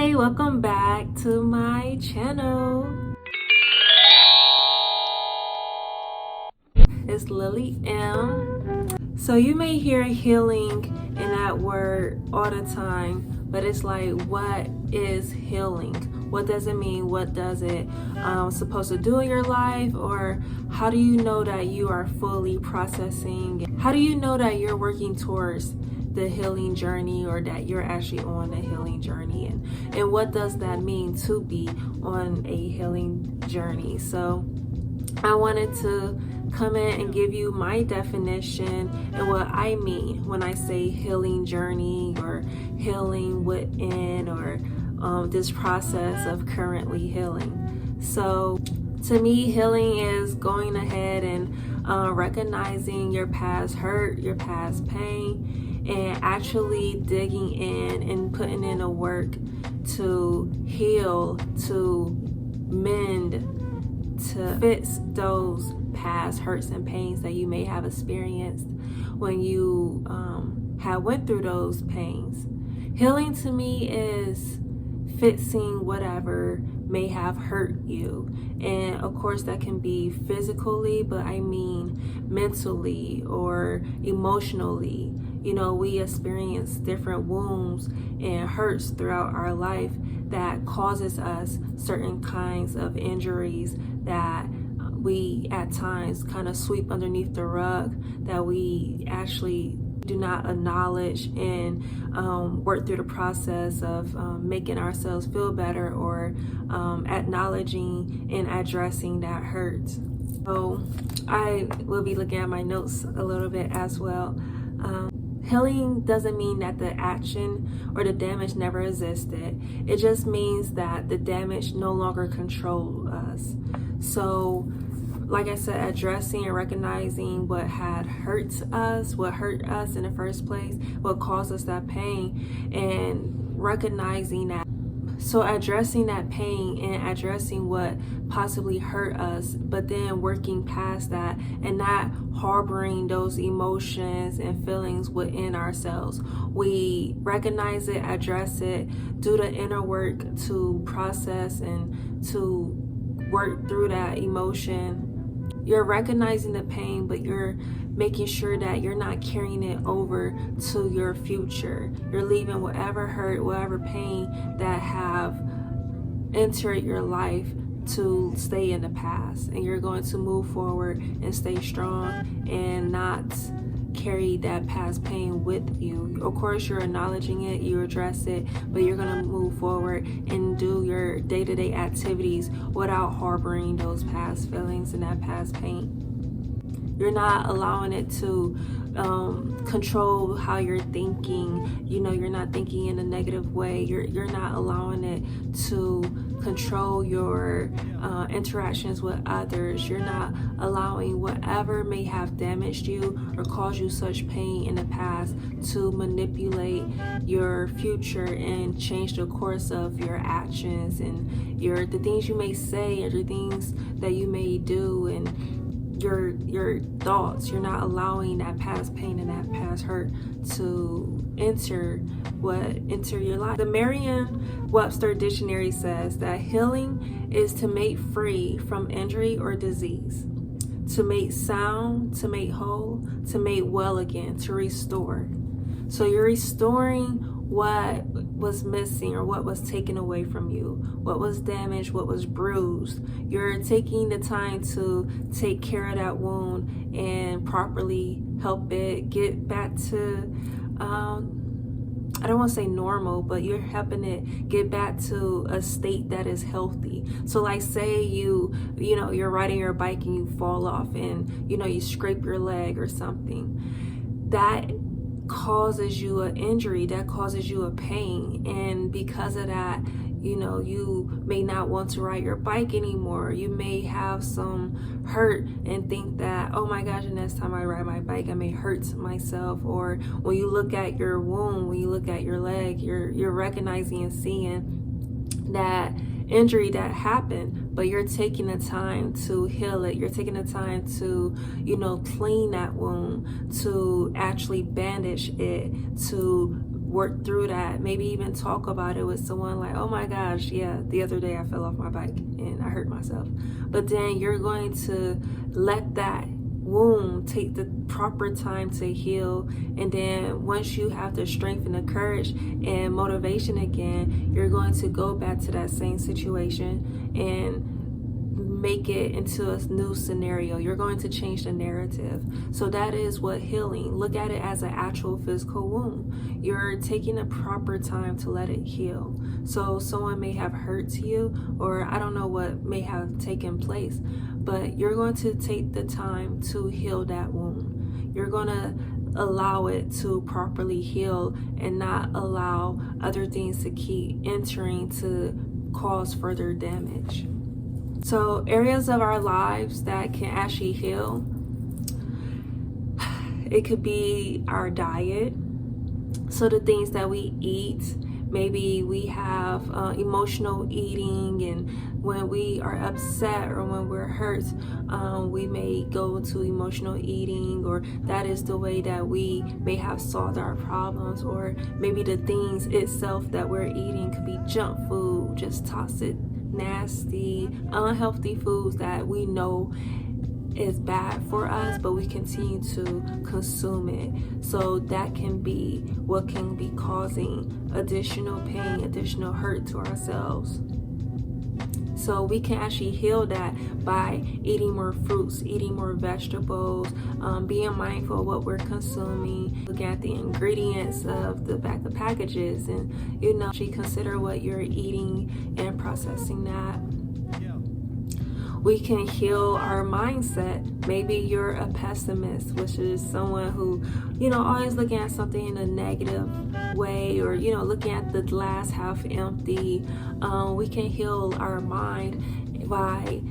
Hey, welcome back to my channel. It's Lillie M. So you may hear healing in that word all the time, but it's like, what is healing? What does it mean? What does it supposed to do in your life? Or how do you know that you are fully processing? How do you know that you're working towards the healing journey, or that you're actually on a healing journey? And what does that mean to be on a healing journey? So I wanted to come in and give you my definition and what I mean when I say healing journey or healing within, or this process of currently healing. So to me, healing is going ahead and recognizing your past hurt, your past pain, and actually digging in and putting in a work to heal, to mend, to fix those past hurts and pains that you may have experienced when you have went through those pains. Healing to me is fixing whatever may have hurt you, and of course that can be physically, but I mean mentally or emotionally. You know, we experience different wounds and hurts throughout our life that causes us certain kinds of injuries that we at times kind of sweep underneath the rug, that we actually do not acknowledge and work through the process of making ourselves feel better, or acknowledging and addressing that hurt. So I will be looking at my notes a little bit as well. Healing doesn't mean that the action or the damage never existed. It just means that the damage no longer controls us. So like I said, addressing and recognizing what had hurt us, what hurt us in the first place, what caused us that pain, and recognizing that. So addressing that pain and addressing what possibly hurt us, but then working past that and not harboring those emotions and feelings within ourselves. We recognize it, address it, do the inner work to process and to work through that emotion. You're recognizing the pain, but you're making sure that you're not carrying it over to your future. You're leaving whatever hurt, whatever pain that have entered your life to stay in the past, and you're going to move forward and stay strong and not carry that past pain with you. Of course, you're acknowledging it, you address it, but you're going to move forward and do your day-to-day activities without harboring those past feelings and that past pain. You're not allowing it to control how you're thinking. You know, you're not thinking in a negative way. You're not allowing it to control your interactions with others. You're not allowing whatever may have damaged you or caused you such pain in the past to manipulate your future and change the course of your actions and the things you may say, or the things that you may do, and your thoughts. You're not allowing that past pain and that past hurt to enter your life. The Merriam-Webster dictionary says that healing is to make free from injury or disease, to make sound, to make whole, to make well again, to restore. So you're restoring what was missing or what was taken away from you, what was damaged, what was bruised. You're taking the time to take care of that wound and properly help it get back to, I don't want to say normal, but you're helping it get back to a state that is healthy. So like, say you're riding your bike and you fall off and you scrape your leg or something. That causes you an injury, that causes you a pain, and because of that, you may not want to ride your bike anymore. You may have some hurt and think that, oh my gosh, the next time I ride my bike I may hurt myself. Or when you look at your wound, when you look at your leg, you're recognizing and seeing that injury that happened, but you're taking the time to heal it. You're taking the time to, clean that wound, to actually bandage it, to work through that. Maybe even talk about it with someone, like, oh my gosh, yeah, the other day I fell off my bike and I hurt myself. But then you're going to let that wound take the proper time to heal, and then once you have the strength and the courage and motivation again, you're going to go back to that same situation and make it into a new scenario. You're going to change the narrative. So that is what healing. Look at it as an actual physical wound. You're taking the proper time to let it heal. So someone may have hurt you, or I don't know what may have taken place, but you're going to take the time to heal that wound. You're going to allow it to properly heal and not allow other things to keep entering to cause further damage. So areas of our lives that can actually heal, it could be our diet. So the things that we eat, maybe we have emotional eating, and when we are upset or when we're hurt, we may go to emotional eating, or that is the way that we may have solved our problems. Or maybe the things itself that we're eating could be junk food, just toxic, nasty, unhealthy foods that we know is bad for us, but we continue to consume it. So that can be what can be causing additional pain, additional hurt to ourselves. So we can actually heal that by eating more fruits, eating more vegetables, being mindful of what we're consuming, looking at the ingredients of the back of packages, and actually consider what you're eating and processing that. We can heal our mindset. Maybe you're a pessimist, which is someone who, always looking at something in a negative way, or, looking at the glass half empty. We can heal our mind by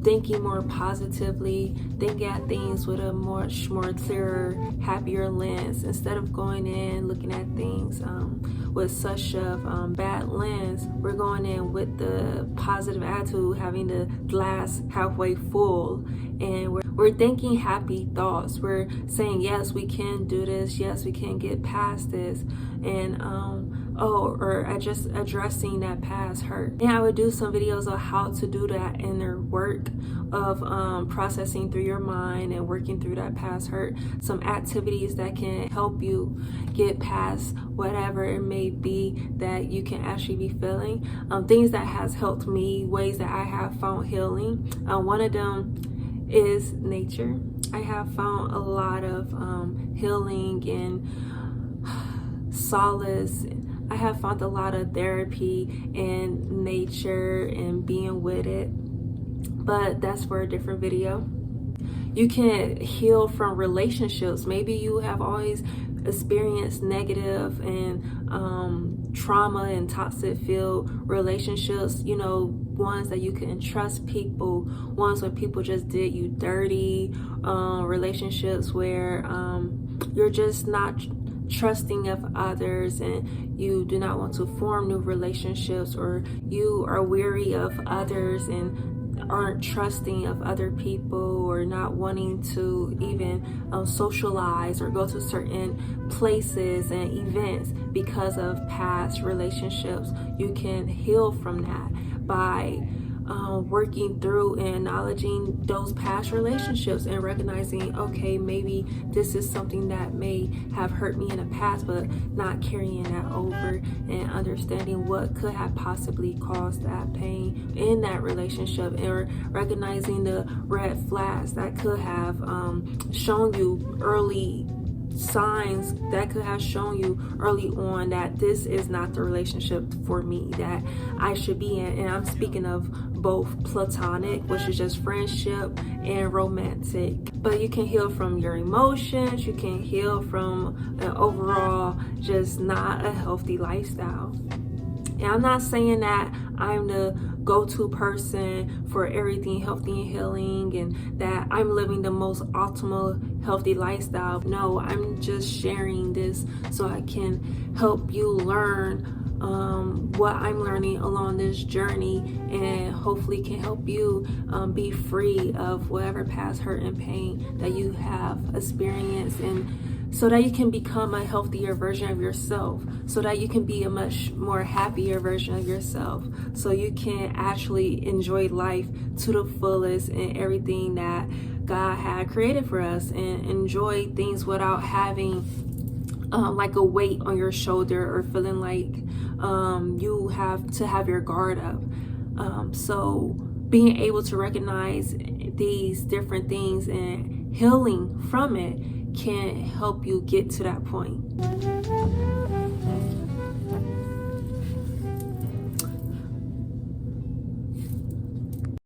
thinking more positively, thinking at things with a much more clearer, happier lens, instead of going in looking at things with such a bad lens. We're going in with the positive attitude, having the glass halfway full, and we're thinking happy thoughts. We're saying, yes, we can do this, yes, we can get past this, and or just addressing that past hurt. And I would do some videos of how to do that inner work of processing through your mind and working through that past hurt. Some activities that can help you get past whatever it may be that you can actually be feeling. Things that has helped me, ways that I have found healing. One of them is nature. I have found a lot of healing and solace. I have found a lot of therapy in nature and being with it, but that's for a different video. You can heal from relationships. Maybe you have always experienced negative and trauma and toxic filled relationships, ones that you couldn't trust people, ones where people just did you dirty, relationships where you're just not trusting of others, and you do not want to form new relationships, or you are weary of others and aren't trusting of other people, or not wanting to even socialize or go to certain places and events because of past relationships. You can heal from that by working through and acknowledging those past relationships and recognizing, okay, maybe this is something that may have hurt me in the past, but not carrying that over, and understanding what could have possibly caused that pain in that relationship, or recognizing the red flags that could have shown you early signs, that could have shown you early on that this is not the relationship for me that I should be in. And I'm speaking of both platonic, which is just friendship, and romantic. But you can heal from your emotions. You can heal from an overall just not a healthy lifestyle. And I'm not saying that I'm the go-to person for everything healthy and healing, and that I'm living the most optimal healthy lifestyle. No, I'm just sharing this so I can help you learn what I'm learning along this journey, and hopefully can help you be free of whatever past hurt and pain that you have experienced, and so that you can become a healthier version of yourself, so that you can be a much more happier version of yourself, so you can actually enjoy life to the fullest and everything that God had created for us, and enjoy things without having like a weight on your shoulder, or feeling like you have to have your guard up. So being able to recognize these different things and healing from it can help you get to that point.